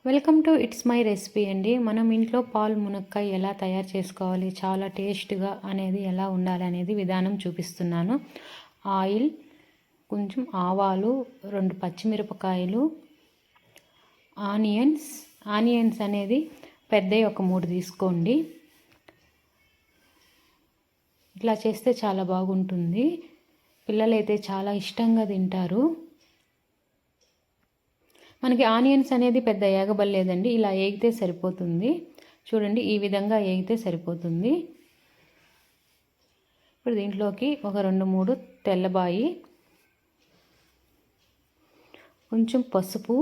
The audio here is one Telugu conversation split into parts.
Welcome to it's my recipe అండి. మనం ఇంట్లో పాలు మునక్కాయ ఎలా తయారు చేసుకోవాలి, చాలా టేస్ట్గా అనేది ఎలా ఉండాలి అనేది విధానం చూపిస్తున్నాను. ఆయిల్, కొంచెం ఆవాలు, 2 పచ్చిమిరపకాయలు, ఆనియన్స్ అనేది పెద్దవి ఒక 3 తీసుకోండి. ఇట్లా చేస్తే చాలా బాగుంటుంది. పిల్లలైతే చాలా ఇష్టంగా తింటారు. మనకి ఆనియన్స్ అనేది పెద్ద ఏగబల్లేదండి, ఇలా ఏగితే సరిపోతుంది. చూడండి, ఈ విధంగా ఏగితే సరిపోతుంది. ఇప్పుడు దీంట్లోకి ఒక 2-3 తెల్లబాయి, కొంచెం పసుపు,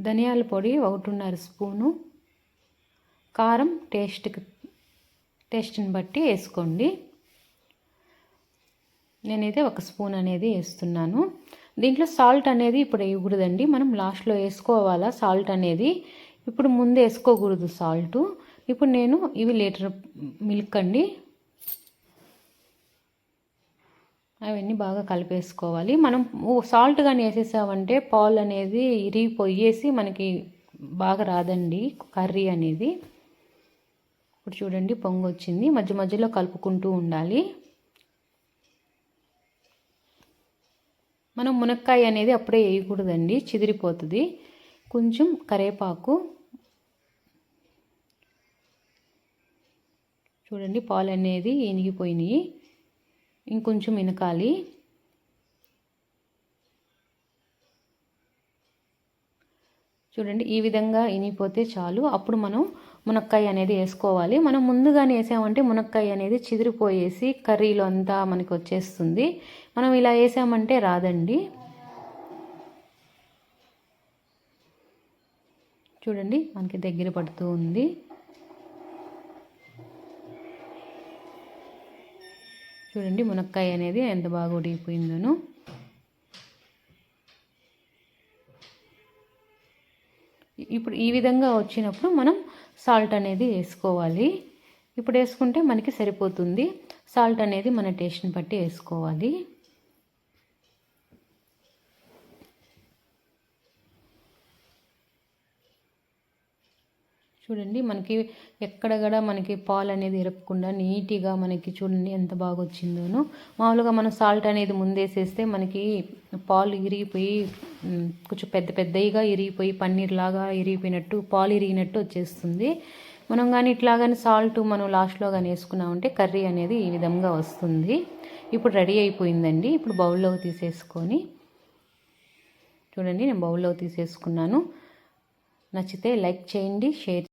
ధనియాల పొడి 1.5 స్పూను, కారం టేస్ట్ని బట్టి వేసుకోండి. నేనైతే 1 స్పూన్ అనేది వేస్తున్నాను. దీంట్లో సాల్ట్ అనేది ఇప్పుడు వేయకూడదండి, మనం లాస్ట్లో వేసుకోవాలా సాల్ట్ అనేది. ఇప్పుడు ముందు వేసుకోకూడదు సాల్ట్. ఇప్పుడు నేను ఇవి లీటర్ మిల్క్ అండి, అవన్నీ బాగా కలిపేసుకోవాలి. మనం సాల్ట్ కానీ వేసేసామంటే పాలు అనేది ఇరిగిపోయేసి మనకి బాగా రాదండి కర్రీ అనేది. ఇప్పుడు చూడండి, పొంగు వచ్చింది. మధ్య మధ్యలో కలుపుకుంటూ ఉండాలి. మనం మునక్కాయ అనేది అప్పుడే వేయకూడదండి, చిదిరిపోతుంది. కొంచెం కరివేపాకు, చూడండి పాలు అనేది ఇనిగిపోయినాయి, ఇంకొంచెం ఇనకాలి. చూడండి, ఈ విధంగా ఇనిగిపోతే చాలు. అప్పుడు మనం మునక్కాయ అనేది వేసుకోవాలి. మనం ముందుగానే వేసామంటే మునక్కాయ అనేది చిదిరిపోయేసి కర్రీలో అంతా మనకి వచ్చేస్తుంది. మనం ఇలా వేసామంటే రాదండి. చూడండి, మనకి దగ్గర పడుతూ ఉంది. చూడండి మునక్కాయ అనేది ఎంత బాగా ఉడికిపోయిందోను. ఇప్పుడు ఈ విధంగా వచ్చినప్పుడు మనం సాల్ట్ అనేది వేసుకోవాలి. ఇప్పుడు వేసుకుంటే మనకి సరిపోతుంది. సాల్ట్ అనేది మన టేస్ట్ని బట్టి వేసుకోవాలి. చూడండి, మనకి ఎక్కడ కూడా మనకి పాలు అనేది ఇరగకుండా నీట్గా మనకి చూడండి ఎంత బాగా వచ్చిందోను. మామూలుగా మనం సాల్ట్ అనేది ముందేసేస్తే మనకి పాలు ఇరిగిపోయి కొంచెం పెద్దగా ఇరిగిపోయి పన్నీర్ లాగా ఇరిగిపోయినట్టు, పాలు ఇరిగినట్టు వచ్చేస్తుంది. మనం కానీ ఇట్లాగానే సాల్ట్ మనం లాస్ట్లో కానీ వేసుకున్నామంటే కర్రీ అనేది ఈ విధంగా వస్తుంది. ఇప్పుడు రెడీ అయిపోయిందండి. ఇప్పుడు బౌల్లోకి తీసేసుకొని చూడండి, నేను బౌల్లోకి తీసేసుకున్నాను. నచ్చితే లైక్ చేయండి, షేర్